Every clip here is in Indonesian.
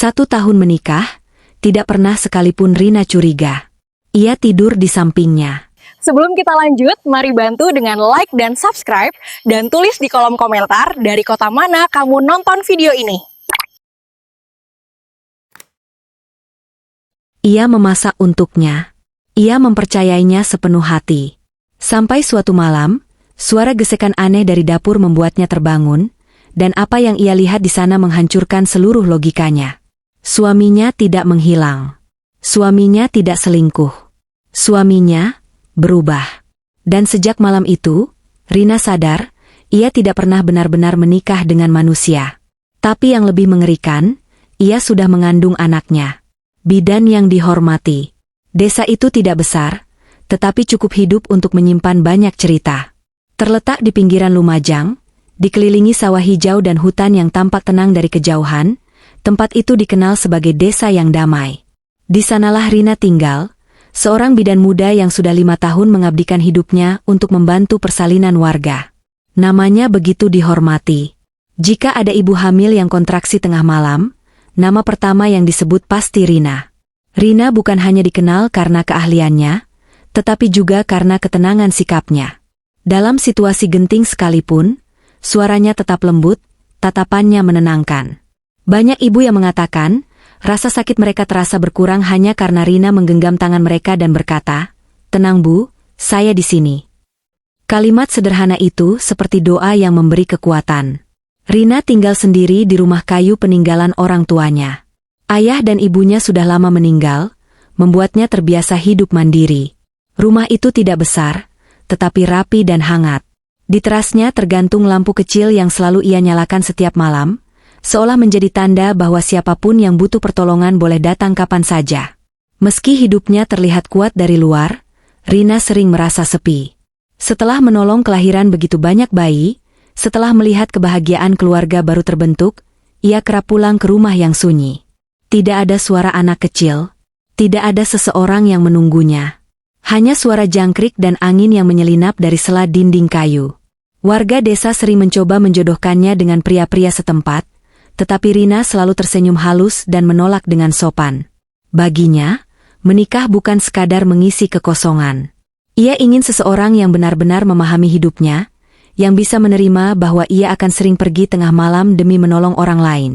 1 tahun menikah, tidak pernah sekalipun Rina curiga. Ia tidur di sampingnya. Sebelum kita lanjut, mari bantu dengan like dan subscribe, dan tulis di kolom komentar dari kota mana kamu nonton video ini. Ia memasak untuknya. Ia mempercayainya sepenuh hati. Sampai suatu malam, suara gesekan aneh dari dapur membuatnya terbangun, dan apa yang ia lihat di sana menghancurkan seluruh logikanya. Suaminya tidak menghilang. Suaminya tidak selingkuh. Suaminya berubah. Dan sejak malam itu, Rina sadar, ia tidak pernah benar-benar menikah dengan manusia. Tapi yang lebih mengerikan, ia sudah mengandung anaknya. Bidan yang dihormati. Desa itu tidak besar, tetapi cukup hidup untuk menyimpan banyak cerita. Terletak di pinggiran Lumajang, dikelilingi sawah hijau dan hutan yang tampak tenang dari kejauhan, tempat itu dikenal sebagai desa yang damai. Di sanalah Rina tinggal, seorang bidan muda yang sudah 5 tahun mengabdikan hidupnya untuk membantu persalinan warga. Namanya begitu dihormati. Jika ada ibu hamil yang kontraksi tengah malam, nama pertama yang disebut pasti Rina. Rina bukan hanya dikenal karena keahliannya, tetapi juga karena ketenangan sikapnya. Dalam situasi genting sekalipun, suaranya tetap lembut, tatapannya menenangkan. Banyak ibu yang mengatakan, rasa sakit mereka terasa berkurang hanya karena Rina menggenggam tangan mereka dan berkata, "Tenang Bu, saya di sini." Kalimat sederhana itu seperti doa yang memberi kekuatan. Rina tinggal sendiri di rumah kayu peninggalan orang tuanya. Ayah dan ibunya sudah lama meninggal, membuatnya terbiasa hidup mandiri. Rumah itu tidak besar, tetapi rapi dan hangat. Di terasnya tergantung lampu kecil yang selalu ia nyalakan setiap malam, seolah menjadi tanda bahwa siapapun yang butuh pertolongan boleh datang kapan saja. Meski hidupnya terlihat kuat dari luar, Rina sering merasa sepi. Setelah menolong kelahiran begitu banyak bayi, setelah melihat kebahagiaan keluarga baru terbentuk, ia kerap pulang ke rumah yang sunyi. Tidak ada suara anak kecil, tidak ada seseorang yang menunggunya. Hanya suara jangkrik dan angin yang menyelinap dari sela dinding kayu. Warga desa sering mencoba menjodohkannya dengan pria-pria setempat, tetapi Rina selalu tersenyum halus dan menolak dengan sopan. Baginya, menikah bukan sekadar mengisi kekosongan. Ia ingin seseorang yang benar-benar memahami hidupnya, yang bisa menerima bahwa ia akan sering pergi tengah malam demi menolong orang lain.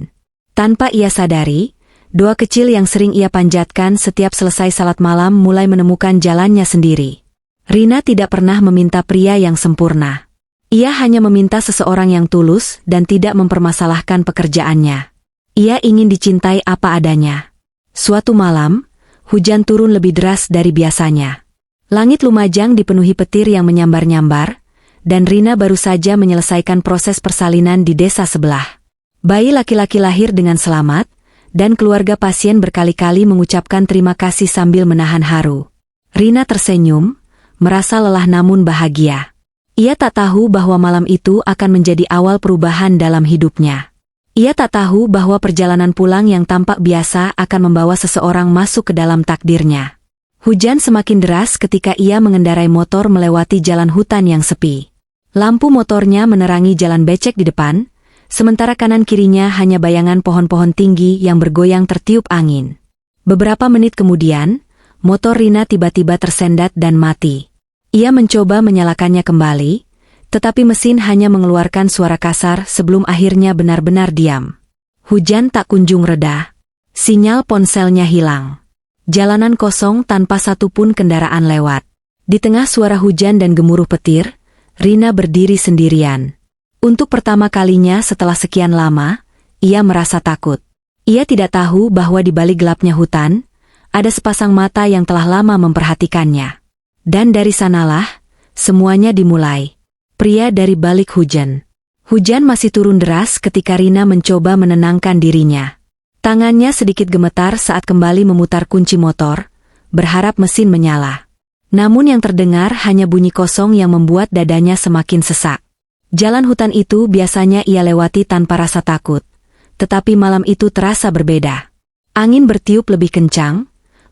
Tanpa ia sadari, doa kecil yang sering ia panjatkan setiap selesai salat malam mulai menemukan jalannya sendiri. Rina tidak pernah meminta pria yang sempurna. Ia hanya meminta seseorang yang tulus dan tidak mempermasalahkan pekerjaannya. Ia ingin dicintai apa adanya. Suatu malam, hujan turun lebih deras dari biasanya. Langit Lumajang dipenuhi petir yang menyambar-nyambar, dan Rina baru saja menyelesaikan proses persalinan di desa sebelah. Bayi laki-laki lahir dengan selamat, dan keluarga pasien berkali-kali mengucapkan terima kasih sambil menahan haru. Rina tersenyum, merasa lelah namun bahagia. Ia tak tahu bahwa malam itu akan menjadi awal perubahan dalam hidupnya. Ia tak tahu bahwa perjalanan pulang yang tampak biasa akan membawa seseorang masuk ke dalam takdirnya. Hujan semakin deras ketika ia mengendarai motor melewati jalan hutan yang sepi. Lampu motornya menerangi jalan becek di depan, sementara kanan kirinya hanya bayangan pohon-pohon tinggi yang bergoyang tertiup angin. Beberapa menit kemudian, motor Rina tiba-tiba tersendat dan mati. Ia mencoba menyalakannya kembali, tetapi mesin hanya mengeluarkan suara kasar sebelum akhirnya benar-benar diam. Hujan tak kunjung reda. Sinyal ponselnya hilang. Jalanan kosong tanpa satupun kendaraan lewat. Di tengah suara hujan dan gemuruh petir, Rina berdiri sendirian. Untuk pertama kalinya setelah sekian lama, ia merasa takut. Ia tidak tahu bahwa di balik gelapnya hutan, ada sepasang mata yang telah lama memperhatikannya. Dan dari sanalah, semuanya dimulai. Pria dari balik hujan. Hujan masih turun deras ketika Rina mencoba menenangkan dirinya. Tangannya sedikit gemetar saat kembali memutar kunci motor, berharap mesin menyala. Namun yang terdengar hanya bunyi kosong yang membuat dadanya semakin sesak. Jalan hutan itu biasanya ia lewati tanpa rasa takut, tetapi malam itu terasa berbeda. Angin bertiup lebih kencang,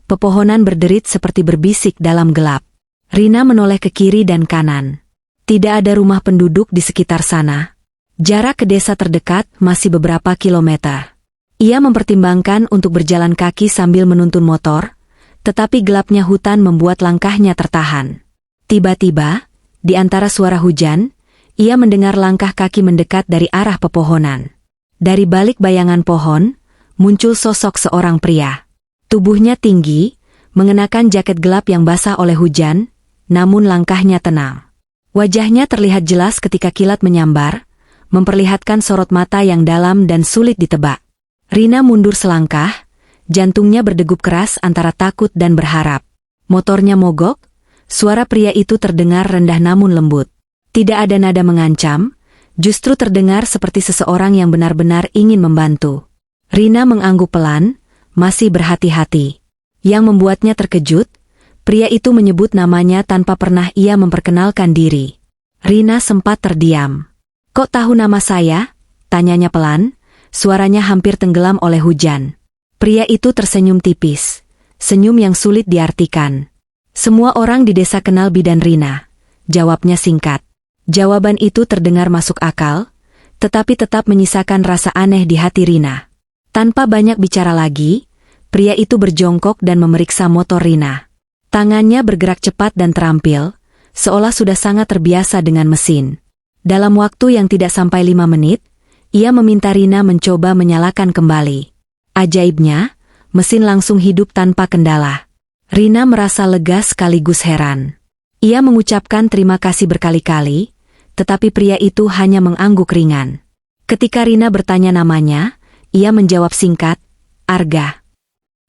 pepohonan berderit seperti berbisik dalam gelap. Rina menoleh ke kiri dan kanan. Tidak ada rumah penduduk di sekitar sana. Jarak ke desa terdekat masih beberapa kilometer. Ia mempertimbangkan untuk berjalan kaki sambil menuntun motor, tetapi gelapnya hutan membuat langkahnya tertahan. Tiba-tiba, di antara suara hujan, ia mendengar langkah kaki mendekat dari arah pepohonan. Dari balik bayangan pohon, muncul sosok seorang pria. Tubuhnya tinggi, mengenakan jaket gelap yang basah oleh hujan, namun langkahnya tenang. Wajahnya terlihat jelas ketika kilat menyambar, memperlihatkan sorot mata yang dalam dan sulit ditebak. Rina mundur selangkah, jantungnya berdegup keras antara takut dan berharap. Motornya mogok, suara pria itu terdengar rendah namun lembut. Tidak ada nada mengancam, justru terdengar seperti seseorang yang benar-benar ingin membantu. Rina mengangguk pelan, masih berhati-hati. Yang membuatnya terkejut, pria itu menyebut namanya tanpa pernah ia memperkenalkan diri. Rina sempat terdiam. "Kok tahu nama saya?" tanyanya pelan, suaranya hampir tenggelam oleh hujan. Pria itu tersenyum tipis, senyum yang sulit diartikan. "Semua orang di desa kenal bidan Rina," jawabnya singkat. Jawaban itu terdengar masuk akal, tetapi tetap menyisakan rasa aneh di hati Rina. Tanpa banyak bicara lagi, pria itu berjongkok dan memeriksa motor Rina. Tangannya bergerak cepat dan terampil, seolah sudah sangat terbiasa dengan mesin. Dalam waktu yang tidak sampai 5 menit, ia meminta Rina mencoba menyalakan kembali. Ajaibnya, mesin langsung hidup tanpa kendala. Rina merasa lega sekaligus heran. Ia mengucapkan terima kasih berkali-kali, tetapi pria itu hanya mengangguk ringan. Ketika Rina bertanya namanya, ia menjawab singkat, "Arga."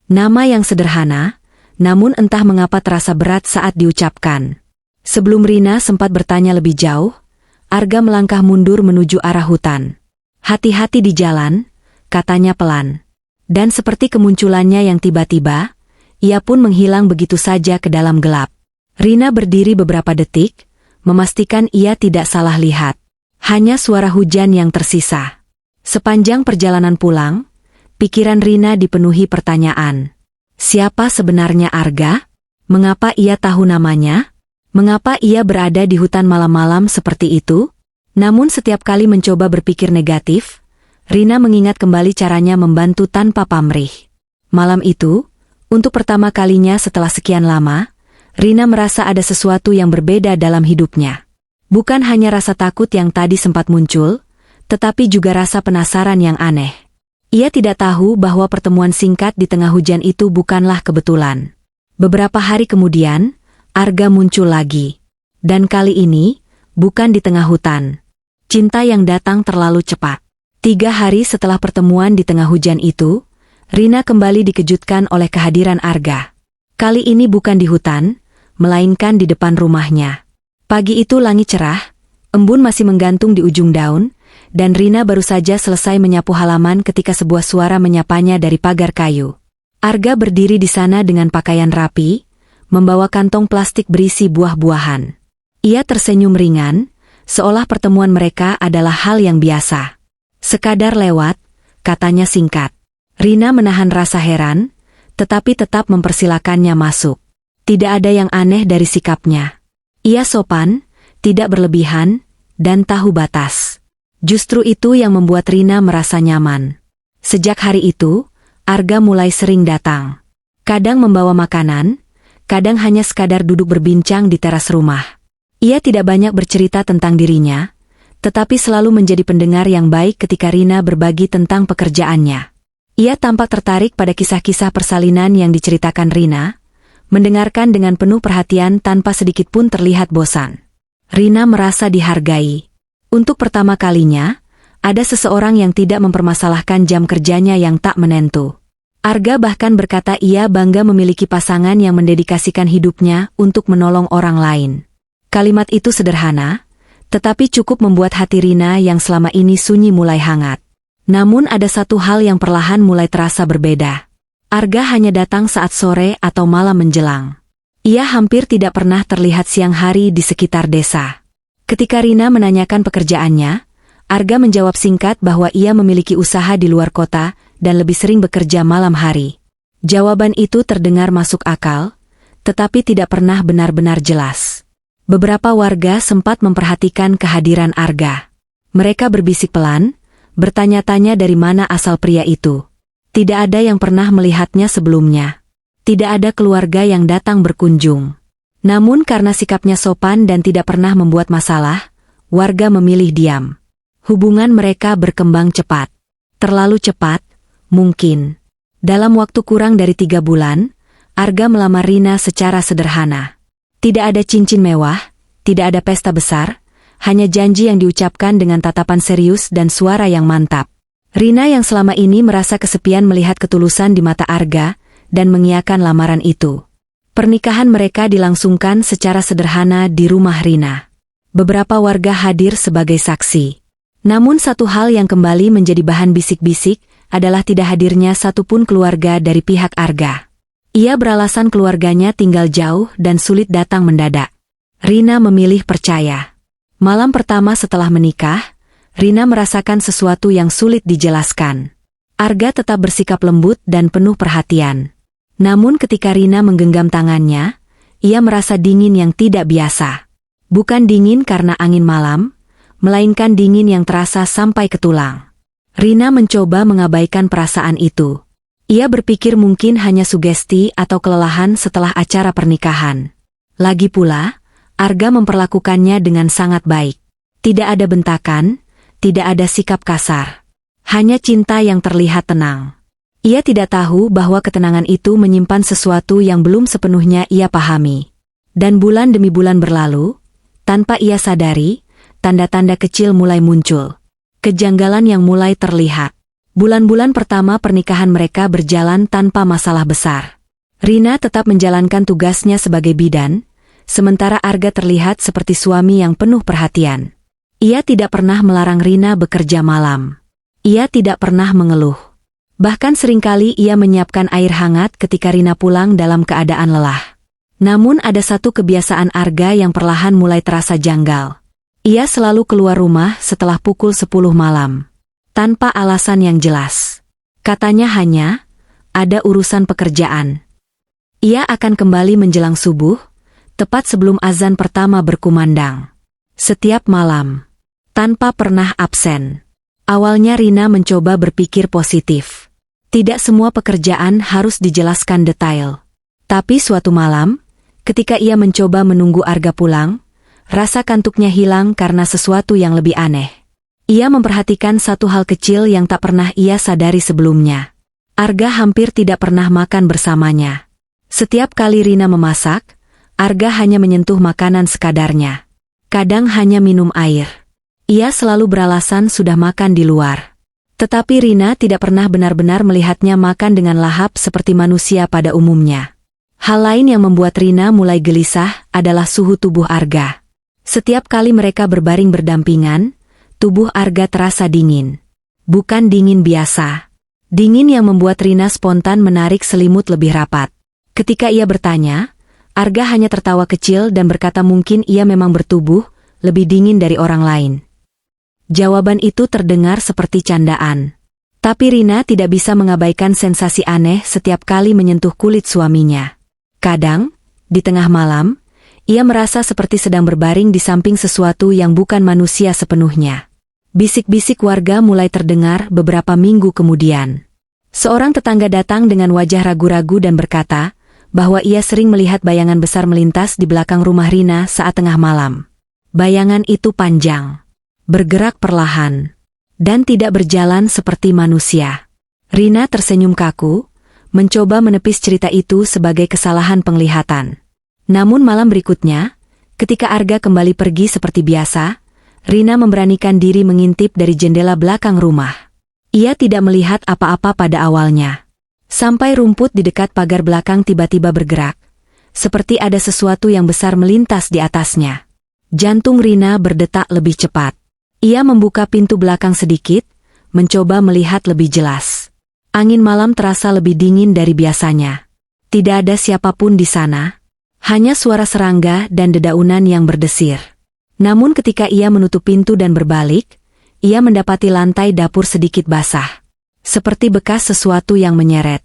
Nama yang sederhana, namun entah mengapa terasa berat saat diucapkan. Sebelum Rina sempat bertanya lebih jauh, Arga melangkah mundur menuju arah hutan. "Hati-hati di jalan," katanya pelan. Dan seperti kemunculannya yang tiba-tiba, ia pun menghilang begitu saja ke dalam gelap. Rina berdiri beberapa detik, memastikan ia tidak salah lihat. Hanya suara hujan yang tersisa. Sepanjang perjalanan pulang, pikiran Rina dipenuhi pertanyaan. Siapa sebenarnya Arga? Mengapa ia tahu namanya? Mengapa ia berada di hutan malam-malam seperti itu? Namun setiap kali mencoba berpikir negatif, Rina mengingat kembali caranya membantu tanpa pamrih. Malam itu, untuk pertama kalinya setelah sekian lama, Rina merasa ada sesuatu yang berbeda dalam hidupnya. Bukan hanya rasa takut yang tadi sempat muncul, tetapi juga rasa penasaran yang aneh. Ia tidak tahu bahwa pertemuan singkat di tengah hujan itu bukanlah kebetulan. Beberapa hari kemudian, Arga muncul lagi. Dan kali ini, bukan di tengah hutan. Cinta yang datang terlalu cepat. 3 hari setelah pertemuan di tengah hujan itu, Rina kembali dikejutkan oleh kehadiran Arga. Kali ini bukan di hutan, melainkan di depan rumahnya. Pagi itu langit cerah, embun masih menggantung di ujung daun, dan Rina baru saja selesai menyapu halaman ketika sebuah suara menyapanya dari pagar kayu. Arga berdiri di sana dengan pakaian rapi, membawa kantong plastik berisi buah-buahan. Ia tersenyum ringan, seolah pertemuan mereka adalah hal yang biasa. "Sekadar lewat," katanya singkat. Rina menahan rasa heran, tetapi tetap mempersilakannya masuk. Tidak ada yang aneh dari sikapnya. Ia sopan, tidak berlebihan, dan tahu batas. Justru itu yang membuat Rina merasa nyaman. Sejak hari itu, Arga mulai sering datang. Kadang membawa makanan, kadang hanya sekadar duduk berbincang di teras rumah. Ia tidak banyak bercerita tentang dirinya, tetapi selalu menjadi pendengar yang baik ketika Rina berbagi tentang pekerjaannya. Ia tampak tertarik pada kisah-kisah persalinan yang diceritakan Rina, mendengarkan dengan penuh perhatian tanpa sedikit pun terlihat bosan. Rina merasa dihargai. Untuk pertama kalinya, ada seseorang yang tidak mempermasalahkan jam kerjanya yang tak menentu. Arga bahkan berkata ia bangga memiliki pasangan yang mendedikasikan hidupnya untuk menolong orang lain. Kalimat itu sederhana, tetapi cukup membuat hati Rina yang selama ini sunyi mulai hangat. Namun ada satu hal yang perlahan mulai terasa berbeda. Arga hanya datang saat sore atau malam menjelang. Ia hampir tidak pernah terlihat siang hari di sekitar desa. Ketika Rina menanyakan pekerjaannya, Arga menjawab singkat bahwa ia memiliki usaha di luar kota dan lebih sering bekerja malam hari. Jawaban itu terdengar masuk akal, tetapi tidak pernah benar-benar jelas. Beberapa warga sempat memperhatikan kehadiran Arga. Mereka berbisik pelan, bertanya-tanya dari mana asal pria itu. Tidak ada yang pernah melihatnya sebelumnya. Tidak ada keluarga yang datang berkunjung. Namun karena sikapnya sopan dan tidak pernah membuat masalah, warga memilih diam. Hubungan mereka berkembang cepat. Terlalu cepat, mungkin. Dalam waktu kurang dari 3 bulan, Arga melamar Rina secara sederhana. Tidak ada cincin mewah, tidak ada pesta besar, hanya janji yang diucapkan dengan tatapan serius dan suara yang mantap. Rina yang selama ini merasa kesepian melihat ketulusan di mata Arga dan mengiyakan lamaran itu. Pernikahan mereka dilangsungkan secara sederhana di rumah Rina. Beberapa warga hadir sebagai saksi. Namun satu hal yang kembali menjadi bahan bisik-bisik adalah tidak hadirnya satupun keluarga dari pihak Arga. Ia beralasan keluarganya tinggal jauh dan sulit datang mendadak. Rina memilih percaya. Malam pertama setelah menikah, Rina merasakan sesuatu yang sulit dijelaskan. Arga tetap bersikap lembut dan penuh perhatian. Namun ketika Rina menggenggam tangannya, ia merasa dingin yang tidak biasa. Bukan dingin karena angin malam, melainkan dingin yang terasa sampai ke tulang. Rina mencoba mengabaikan perasaan itu. Ia berpikir mungkin hanya sugesti atau kelelahan setelah acara pernikahan. Lagi pula, Arga memperlakukannya dengan sangat baik. Tidak ada bentakan, tidak ada sikap kasar. Hanya cinta yang terlihat tenang. Ia tidak tahu bahwa ketenangan itu menyimpan sesuatu yang belum sepenuhnya ia pahami. Dan bulan demi bulan berlalu, tanpa ia sadari, tanda-tanda kecil mulai muncul. Kejanggalan yang mulai terlihat. Bulan-bulan pertama pernikahan mereka berjalan tanpa masalah besar. Rina tetap menjalankan tugasnya sebagai bidan, sementara Arga terlihat seperti suami yang penuh perhatian. Ia tidak pernah melarang Rina bekerja malam. Ia tidak pernah mengeluh. Bahkan seringkali ia menyiapkan air hangat ketika Rina pulang dalam keadaan lelah. Namun ada satu kebiasaan Arga yang perlahan mulai terasa janggal. Ia selalu keluar rumah setelah pukul 10 malam. Tanpa alasan yang jelas. Katanya hanya, ada urusan pekerjaan. Ia akan kembali menjelang subuh, tepat sebelum azan pertama berkumandang. Setiap malam. Tanpa pernah absen. Awalnya Rina mencoba berpikir positif. Tidak semua pekerjaan harus dijelaskan detail. Tapi suatu malam, ketika ia mencoba menunggu Arga pulang, rasa kantuknya hilang karena sesuatu yang lebih aneh. Ia memperhatikan satu hal kecil yang tak pernah ia sadari sebelumnya. Arga hampir tidak pernah makan bersamanya. Setiap kali Rina memasak, Arga hanya menyentuh makanan sekadarnya. Kadang hanya minum air. Ia selalu beralasan sudah makan di luar. Tetapi Rina tidak pernah benar-benar melihatnya makan dengan lahap seperti manusia pada umumnya. Hal lain yang membuat Rina mulai gelisah adalah suhu tubuh Arga. Setiap kali mereka berbaring berdampingan, tubuh Arga terasa dingin. Bukan dingin biasa. Dingin yang membuat Rina spontan menarik selimut lebih rapat. Ketika ia bertanya, Arga hanya tertawa kecil dan berkata mungkin ia memang bertubuh lebih dingin dari orang lain. Jawaban itu terdengar seperti candaan. Tapi Rina tidak bisa mengabaikan sensasi aneh setiap kali menyentuh kulit suaminya. Kadang, di tengah malam, ia merasa seperti sedang berbaring di samping sesuatu yang bukan manusia sepenuhnya. Bisik-bisik warga mulai terdengar beberapa minggu kemudian. Seorang tetangga datang dengan wajah ragu-ragu dan berkata bahwa ia sering melihat bayangan besar melintas di belakang rumah Rina saat tengah malam. Bayangan itu panjang, bergerak perlahan, dan tidak berjalan seperti manusia. Rina tersenyum kaku, mencoba menepis cerita itu sebagai kesalahan penglihatan. Namun malam berikutnya, ketika Arga kembali pergi seperti biasa, Rina memberanikan diri mengintip dari jendela belakang rumah. Ia tidak melihat apa-apa pada awalnya. Sampai rumput di dekat pagar belakang tiba-tiba bergerak, seperti ada sesuatu yang besar melintas di atasnya. Jantung Rina berdetak lebih cepat. Ia membuka pintu belakang sedikit, mencoba melihat lebih jelas. Angin malam terasa lebih dingin dari biasanya. Tidak ada siapapun di sana. Hanya suara serangga dan dedaunan yang berdesir. Namun ketika ia menutup pintu dan berbalik, ia mendapati lantai dapur sedikit basah. Seperti bekas sesuatu yang menyeret.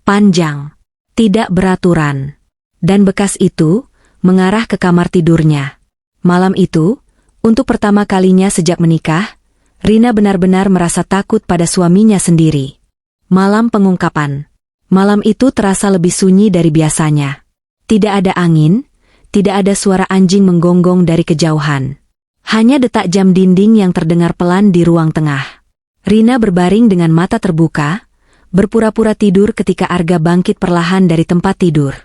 Panjang. Tidak beraturan. Dan bekas itu mengarah ke kamar tidurnya. Malam itu, untuk pertama kalinya sejak menikah, Rina benar-benar merasa takut pada suaminya sendiri. Malam pengungkapan. Malam itu terasa lebih sunyi dari biasanya. Tidak ada angin, tidak ada suara anjing menggonggong dari kejauhan. Hanya detak jam dinding yang terdengar pelan di ruang tengah. Rina berbaring dengan mata terbuka, berpura-pura tidur ketika Arga bangkit perlahan dari tempat tidur.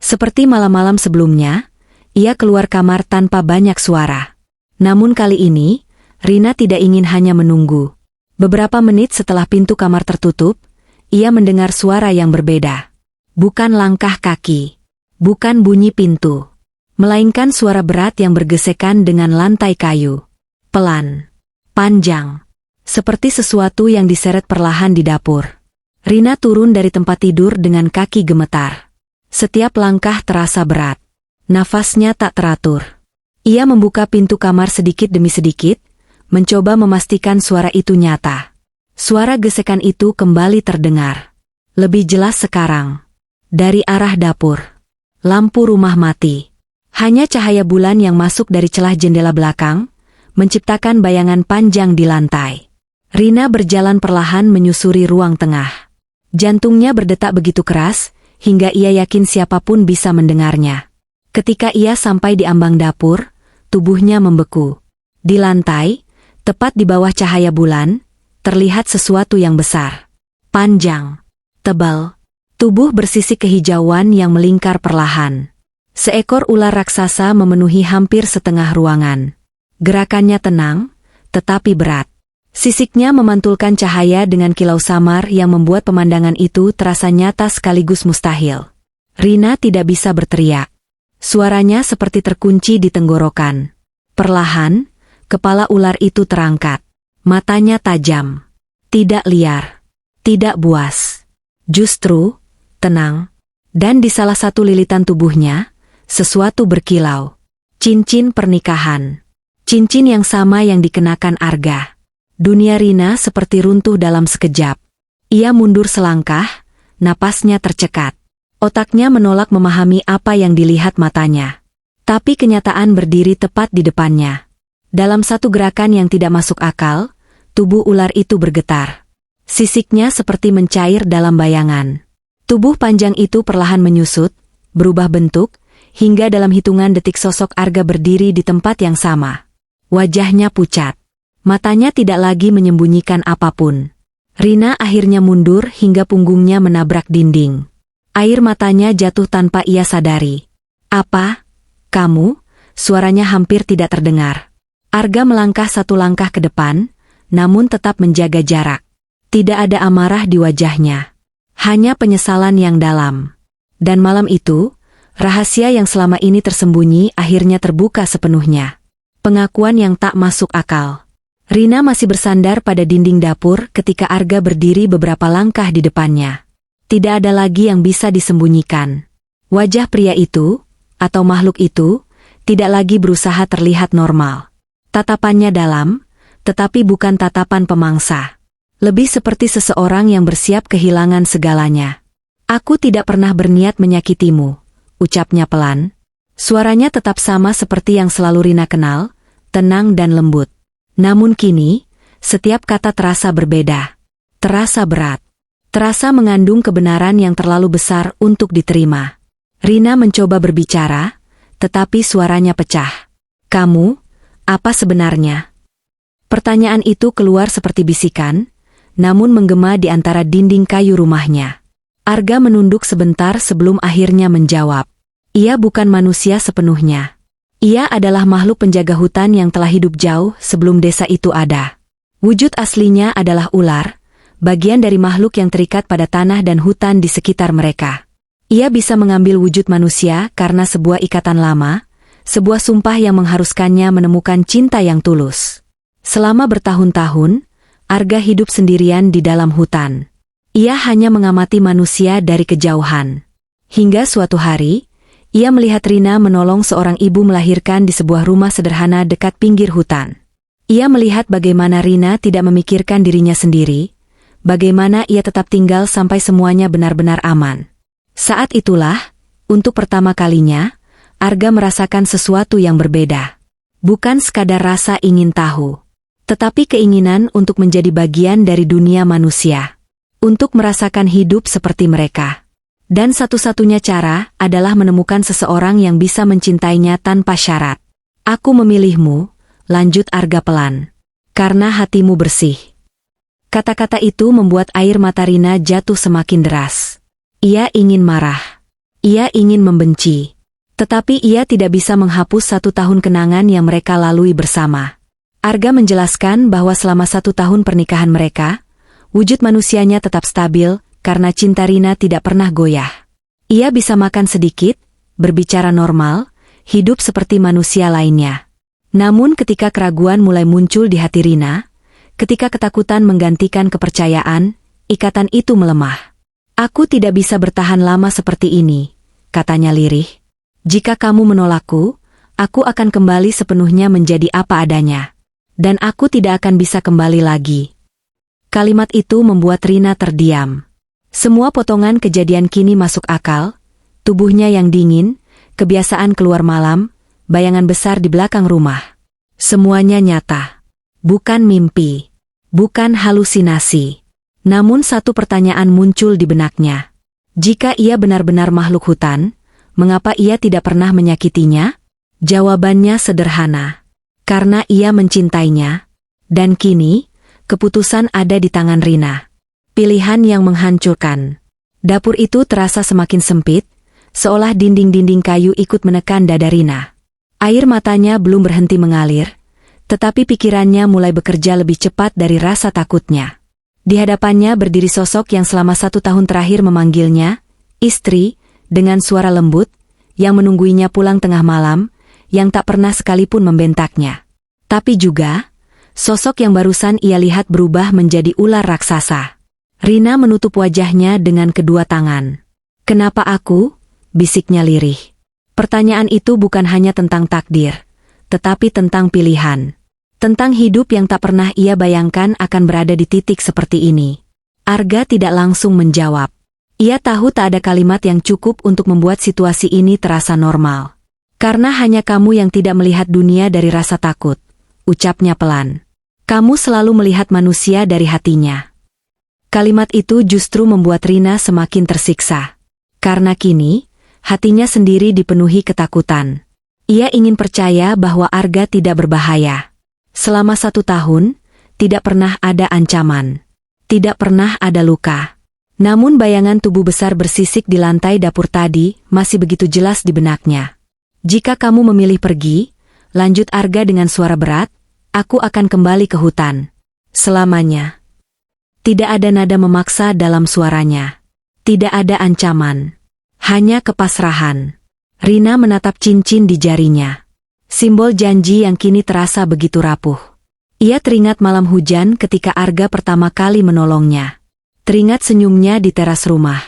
Seperti malam-malam sebelumnya, ia keluar kamar tanpa banyak suara. Namun kali ini, Rina tidak ingin hanya menunggu. Beberapa menit setelah pintu kamar tertutup, ia mendengar suara yang berbeda. Bukan langkah kaki, bukan bunyi pintu, melainkan suara berat yang bergesekan dengan lantai kayu. Pelan, panjang, seperti sesuatu yang diseret perlahan di dapur. Rina turun dari tempat tidur dengan kaki gemetar. Setiap langkah terasa berat. Nafasnya tak teratur. Ia membuka pintu kamar sedikit demi sedikit, mencoba memastikan suara itu nyata. Suara gesekan itu kembali terdengar. Lebih jelas sekarang. Dari arah dapur. Lampu rumah mati. Hanya cahaya bulan yang masuk dari celah jendela belakang, menciptakan bayangan panjang di lantai. Rina berjalan perlahan menyusuri ruang tengah. Jantungnya berdetak begitu keras, hingga ia yakin siapapun bisa mendengarnya. Ketika ia sampai di ambang dapur, tubuhnya membeku. Di lantai, tepat di bawah cahaya bulan, terlihat sesuatu yang besar. Panjang, tebal, tubuh bersisik kehijauan yang melingkar perlahan. Seekor ular raksasa memenuhi hampir setengah ruangan. Gerakannya tenang, tetapi berat. Sisiknya memantulkan cahaya dengan kilau samar yang membuat pemandangan itu terasa nyata sekaligus mustahil. Rina tidak bisa berteriak. Suaranya seperti terkunci di tenggorokan. Perlahan, kepala ular itu terangkat. Matanya tajam. Tidak liar. Tidak buas. Justru, tenang. Dan di salah satu lilitan tubuhnya, sesuatu berkilau. Cincin pernikahan. Cincin yang sama yang dikenakan Arga. Dunia Rina seperti runtuh dalam sekejap. Ia mundur selangkah, napasnya tercekat. Otaknya menolak memahami apa yang dilihat matanya. Tapi kenyataan berdiri tepat di depannya. Dalam satu gerakan yang tidak masuk akal, tubuh ular itu bergetar. Sisiknya seperti mencair dalam bayangan. Tubuh panjang itu perlahan menyusut, berubah bentuk, hingga dalam hitungan detik sosok Arga berdiri di tempat yang sama. Wajahnya pucat. Matanya tidak lagi menyembunyikan apapun. Rina akhirnya mundur hingga punggungnya menabrak dinding. Air matanya jatuh tanpa ia sadari. "Apa? Kamu?" Suaranya hampir tidak terdengar. Arga melangkah satu langkah ke depan, namun tetap menjaga jarak. Tidak ada amarah di wajahnya. Hanya penyesalan yang dalam. Dan malam itu, rahasia yang selama ini tersembunyi akhirnya terbuka sepenuhnya. Pengakuan yang tak masuk akal. Rina masih bersandar pada dinding dapur ketika Arga berdiri beberapa langkah di depannya. Tidak ada lagi yang bisa disembunyikan. Wajah pria itu, atau makhluk itu, tidak lagi berusaha terlihat normal. Tatapannya dalam, tetapi bukan tatapan pemangsa. Lebih seperti seseorang yang bersiap kehilangan segalanya. "Aku tidak pernah berniat menyakitimu," ucapnya pelan. Suaranya tetap sama seperti yang selalu Rina kenal, tenang dan lembut. Namun kini, setiap kata terasa berbeda. Terasa berat. Terasa mengandung kebenaran yang terlalu besar untuk diterima. Rina mencoba berbicara, tetapi suaranya pecah. "Kamu, apa sebenarnya?" Pertanyaan itu keluar seperti bisikan, namun menggema di antara dinding kayu rumahnya. Arga menunduk sebentar sebelum akhirnya menjawab. Ia bukan manusia sepenuhnya. Ia adalah makhluk penjaga hutan yang telah hidup jauh sebelum desa itu ada. Wujud aslinya adalah ular, bagian dari makhluk yang terikat pada tanah dan hutan di sekitar mereka. Ia bisa mengambil wujud manusia karena sebuah ikatan lama, sebuah sumpah yang mengharuskannya menemukan cinta yang tulus. Selama bertahun-tahun, Arga hidup sendirian di dalam hutan. Ia hanya mengamati manusia dari kejauhan. Hingga suatu hari, ia melihat Rina menolong seorang ibu melahirkan di sebuah rumah sederhana dekat pinggir hutan. Ia melihat bagaimana Rina tidak memikirkan dirinya sendiri, bagaimana ia tetap tinggal sampai semuanya benar-benar aman. Saat itulah, untuk pertama kalinya, Arga merasakan sesuatu yang berbeda. Bukan sekadar rasa ingin tahu, tetapi keinginan untuk menjadi bagian dari dunia manusia. untuk merasakan hidup seperti mereka. Dan satu-satunya cara adalah menemukan seseorang yang bisa mencintainya tanpa syarat. Aku memilihmu, lanjut Arga pelan. Karena hatimu bersih. Kata-kata itu membuat air mata Rina jatuh semakin deras. Ia ingin marah. Ia ingin membenci. Tetapi ia tidak bisa menghapus 1 tahun kenangan yang mereka lalui bersama. Arga menjelaskan bahwa selama 1 tahun pernikahan mereka, wujud manusianya tetap stabil, karena cinta Rina tidak pernah goyah. Ia bisa makan sedikit, berbicara normal, hidup seperti manusia lainnya. Namun ketika keraguan mulai muncul di hati Rina, ketika ketakutan menggantikan kepercayaan, ikatan itu melemah. Aku tidak bisa bertahan lama seperti ini, katanya lirih. Jika kamu menolakku, aku akan kembali sepenuhnya menjadi apa adanya. Dan aku tidak akan bisa kembali lagi. Kalimat itu membuat Rina terdiam. Semua potongan kejadian kini masuk akal, tubuhnya yang dingin, kebiasaan keluar malam, bayangan besar di belakang rumah. Semuanya nyata. Bukan mimpi. Bukan halusinasi. Namun satu pertanyaan muncul di benaknya. Jika ia benar-benar makhluk hutan, mengapa ia tidak pernah menyakitinya? Jawabannya sederhana. Karena ia mencintainya. Dan kini, keputusan ada di tangan Rina. Pilihan yang menghancurkan. Dapur itu terasa semakin sempit, seolah dinding-dinding kayu ikut menekan dada Rina. Air matanya belum berhenti mengalir, tetapi pikirannya mulai bekerja lebih cepat dari rasa takutnya. Di hadapannya berdiri sosok yang selama 1 tahun terakhir memanggilnya, istri, dengan suara lembut, yang menungguinya pulang tengah malam, yang tak pernah sekalipun membentaknya. Tapi juga, sosok yang barusan ia lihat berubah menjadi ular raksasa. Rina menutup wajahnya dengan kedua tangan. Kenapa aku? Bisiknya lirih. Pertanyaan itu bukan hanya tentang takdir, tetapi tentang pilihan. Tentang hidup yang tak pernah ia bayangkan akan berada di titik seperti ini. Arga tidak langsung menjawab. Ia tahu tak ada kalimat yang cukup untuk membuat situasi ini terasa normal. Karena hanya kamu yang tidak melihat dunia dari rasa takut, ucapnya pelan. Kamu selalu melihat manusia dari hatinya. Kalimat itu justru membuat Rina semakin tersiksa. Karena kini, hatinya sendiri dipenuhi ketakutan. Ia ingin percaya bahwa Arga tidak berbahaya. Selama 1 tahun, tidak pernah ada ancaman. Tidak pernah ada luka. Namun bayangan tubuh besar bersisik di lantai dapur tadi masih begitu jelas di benaknya. Jika kamu memilih pergi, lanjut Arga dengan suara berat, aku akan kembali ke hutan. Selamanya. Tidak ada nada memaksa dalam suaranya. Tidak ada ancaman. Hanya kepasrahan. Rina menatap cincin di jarinya. Simbol janji yang kini terasa begitu rapuh. Ia teringat malam hujan ketika Arga pertama kali menolongnya. Teringat senyumnya di teras rumah.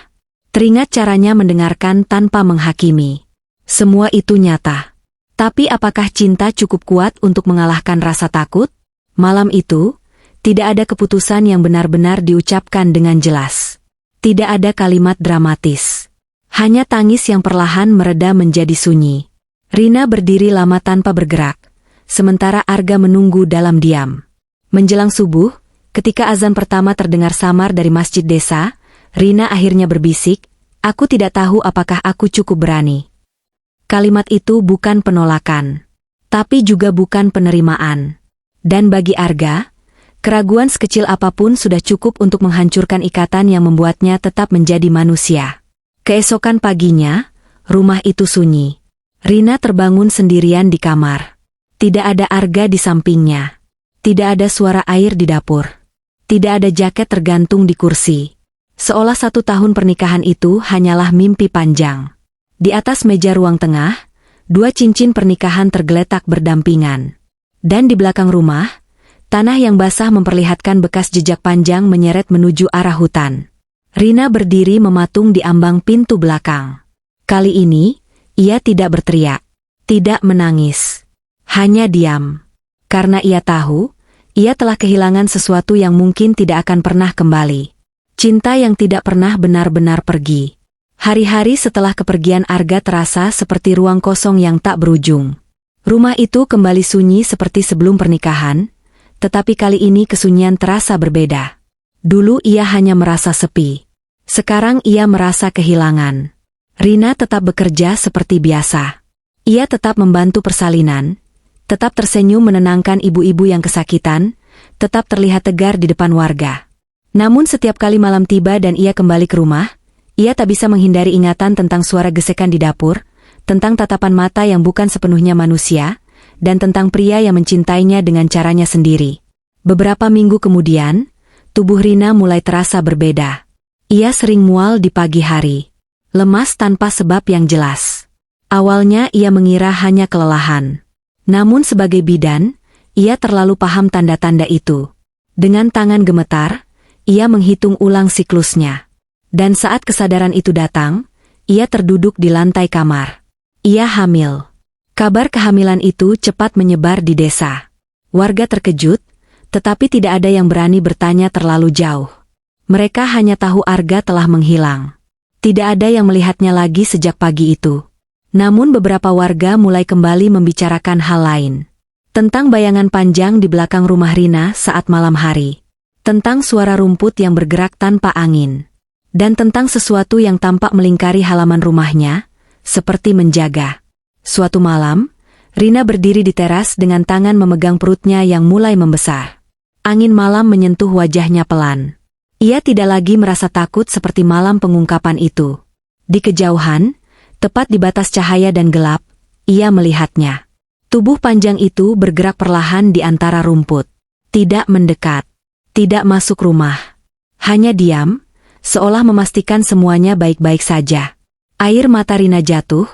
Teringat caranya mendengarkan tanpa menghakimi. Semua itu nyata. Tapi apakah cinta cukup kuat untuk mengalahkan rasa takut? Malam itu, tidak ada keputusan yang benar-benar diucapkan dengan jelas. Tidak ada kalimat dramatis. Hanya tangis yang perlahan mereda menjadi sunyi. Rina berdiri lama tanpa bergerak, sementara Arga menunggu dalam diam. Menjelang subuh, ketika azan pertama terdengar samar dari masjid desa, Rina akhirnya berbisik, aku tidak tahu apakah aku cukup berani. Kalimat itu bukan penolakan, tapi juga bukan penerimaan. Dan bagi Arga, keraguan sekecil apapun sudah cukup untuk menghancurkan ikatan yang membuatnya tetap menjadi manusia. Keesokan paginya, rumah itu sunyi. Rina terbangun sendirian di kamar. Tidak ada Arga di sampingnya. Tidak ada suara air di dapur. Tidak ada jaket tergantung di kursi. Seolah 1 tahun pernikahan itu hanyalah mimpi panjang. Di atas meja ruang tengah, 2 cincin pernikahan tergeletak berdampingan. Dan di belakang rumah, tanah yang basah memperlihatkan bekas jejak panjang menyeret menuju arah hutan. Rina berdiri mematung di ambang pintu belakang. Kali ini, ia tidak berteriak, tidak menangis. Hanya diam. Karena ia tahu, ia telah kehilangan sesuatu yang mungkin tidak akan pernah kembali. Cinta yang tidak pernah benar-benar pergi. Hari-hari setelah kepergian Arga terasa seperti ruang kosong yang tak berujung. Rumah itu kembali sunyi seperti sebelum pernikahan, tetapi kali ini kesunyian terasa berbeda. Dulu ia hanya merasa sepi. Sekarang ia merasa kehilangan. Rina tetap bekerja seperti biasa. Ia tetap membantu persalinan, tetap tersenyum menenangkan ibu-ibu yang kesakitan, tetap terlihat tegar di depan warga. Namun setiap kali malam tiba dan ia kembali ke rumah, ia tak bisa menghindari ingatan tentang suara gesekan di dapur, tentang tatapan mata yang bukan sepenuhnya manusia, dan tentang pria yang mencintainya dengan caranya sendiri. Beberapa minggu kemudian, tubuh Rina mulai terasa berbeda. Ia sering mual di pagi hari, lemas tanpa sebab yang jelas. Awalnya ia mengira hanya kelelahan. Namun sebagai bidan, ia terlalu paham tanda-tanda itu. Dengan tangan gemetar, ia menghitung ulang siklusnya. Dan saat kesadaran itu datang, ia terduduk di lantai kamar. Ia hamil. Kabar kehamilan itu cepat menyebar di desa. Warga terkejut, tetapi tidak ada yang berani bertanya terlalu jauh. Mereka hanya tahu Arga telah menghilang. Tidak ada yang melihatnya lagi sejak pagi itu. Namun beberapa warga mulai kembali membicarakan hal lain. Tentang bayangan panjang di belakang rumah Rina saat malam hari. Tentang suara rumput yang bergerak tanpa angin. Dan tentang sesuatu yang tampak melingkari halaman rumahnya, seperti menjaga. Suatu malam, Rina berdiri di teras dengan tangan memegang perutnya yang mulai membesar. Angin malam menyentuh wajahnya pelan. Ia tidak lagi merasa takut seperti malam pengungkapan itu. Di kejauhan, tepat di batas cahaya dan gelap, ia melihatnya. Tubuh panjang itu bergerak perlahan di antara rumput. Tidak mendekat. Tidak masuk rumah. Hanya diam, seolah memastikan semuanya baik-baik saja. Air mata Rina jatuh,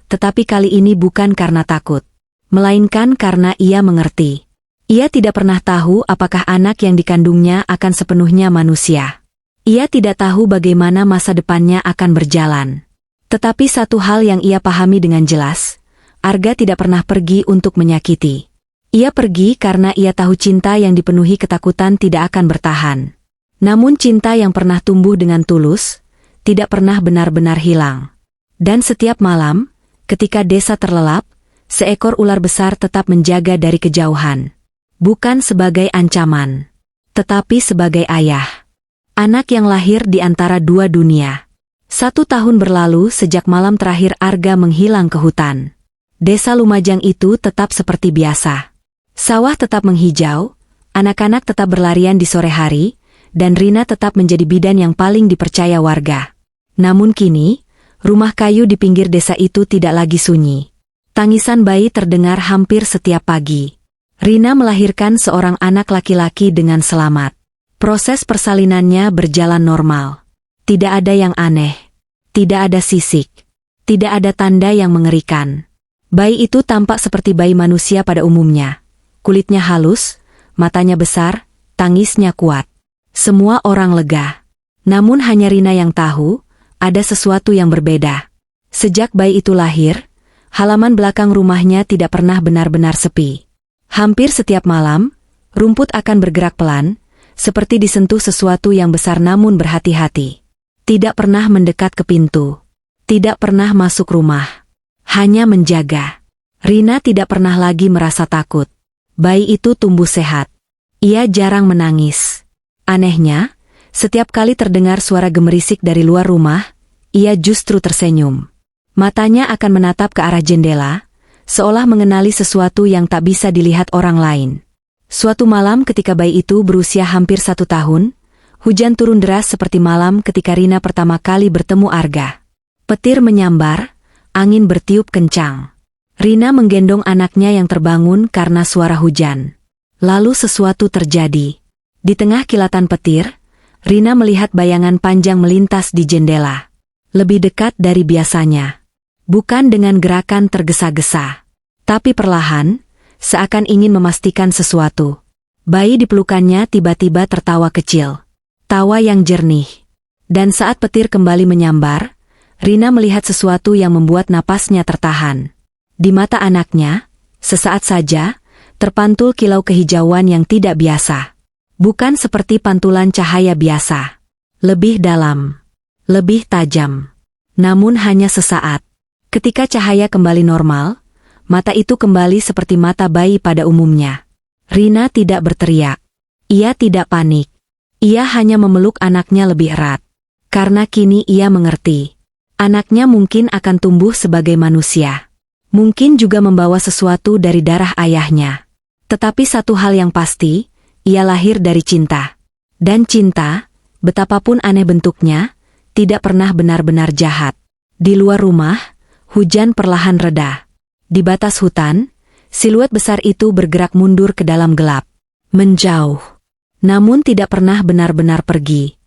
tetapi kali ini bukan karena takut. Melainkan karena ia mengerti. Ia tidak pernah tahu apakah anak yang dikandungnya akan sepenuhnya manusia. Ia tidak tahu bagaimana masa depannya akan berjalan. Tetapi satu hal yang ia pahami dengan jelas, Arga tidak pernah pergi untuk menyakiti. Ia pergi karena ia tahu cinta yang dipenuhi ketakutan tidak akan bertahan. Namun cinta yang pernah tumbuh dengan tulus, tidak pernah benar-benar hilang. Dan setiap malam, ketika desa terlelap, seekor ular besar tetap menjaga dari kejauhan. Bukan sebagai ancaman, tetapi sebagai ayah. Anak yang lahir di antara dua dunia. 1 tahun berlalu sejak malam terakhir Arga menghilang ke hutan. Desa Lumajang itu tetap seperti biasa. Sawah tetap menghijau, anak-anak tetap berlarian di sore hari, dan Rina tetap menjadi bidan yang paling dipercaya warga. Namun kini, rumah kayu di pinggir desa itu tidak lagi sunyi. Tangisan bayi terdengar hampir setiap pagi. Rina melahirkan seorang anak laki-laki dengan selamat. Proses persalinannya berjalan normal. Tidak ada yang aneh. Tidak ada sisik. Tidak ada tanda yang mengerikan. Bayi itu tampak seperti bayi manusia pada umumnya. Kulitnya halus, matanya besar, tangisnya kuat. Semua orang lega. Namun hanya Rina yang tahu, ada sesuatu yang berbeda. Sejak bayi itu lahir, halaman belakang rumahnya tidak pernah benar-benar sepi. Hampir setiap malam, rumput akan bergerak pelan, seperti disentuh sesuatu yang besar namun berhati-hati. Tidak pernah mendekat ke pintu. Tidak pernah masuk rumah. Hanya menjaga. Rina tidak pernah lagi merasa takut. Bayi itu tumbuh sehat. Ia jarang menangis. Anehnya, setiap kali terdengar suara gemerisik dari luar rumah, ia justru tersenyum. Matanya akan menatap ke arah jendela, seolah mengenali sesuatu yang tak bisa dilihat orang lain. Suatu malam ketika bayi itu berusia hampir 1 tahun, hujan turun deras seperti malam ketika Rina pertama kali bertemu Arga. Petir menyambar, angin bertiup kencang. Rina menggendong anaknya yang terbangun karena suara hujan. Lalu sesuatu terjadi. Di tengah kilatan petir, Rina melihat bayangan panjang melintas di jendela. Lebih dekat dari biasanya. Bukan dengan gerakan tergesa-gesa, tapi perlahan, seakan ingin memastikan sesuatu. Bayi di pelukannya tiba-tiba tertawa kecil. Tawa yang jernih. Dan saat petir kembali menyambar, Rina melihat sesuatu yang membuat napasnya tertahan. Di mata anaknya, sesaat saja, terpantul kilau kehijauan yang tidak biasa. Bukan seperti pantulan cahaya biasa. Lebih dalam. Lebih tajam. Namun hanya sesaat. Ketika cahaya kembali normal, mata itu kembali seperti mata bayi pada umumnya. Rina tidak berteriak. Ia tidak panik. Ia hanya memeluk anaknya lebih erat. Karena kini ia mengerti. Anaknya mungkin akan tumbuh sebagai manusia. Mungkin juga membawa sesuatu dari darah ayahnya. Tetapi satu hal yang pasti, ia lahir dari cinta. Dan cinta, betapapun aneh bentuknya, tidak pernah benar-benar jahat. Di luar rumah, hujan perlahan reda. Di batas hutan, siluet besar itu bergerak mundur ke dalam gelap. Menjauh. Namun tidak pernah benar-benar pergi.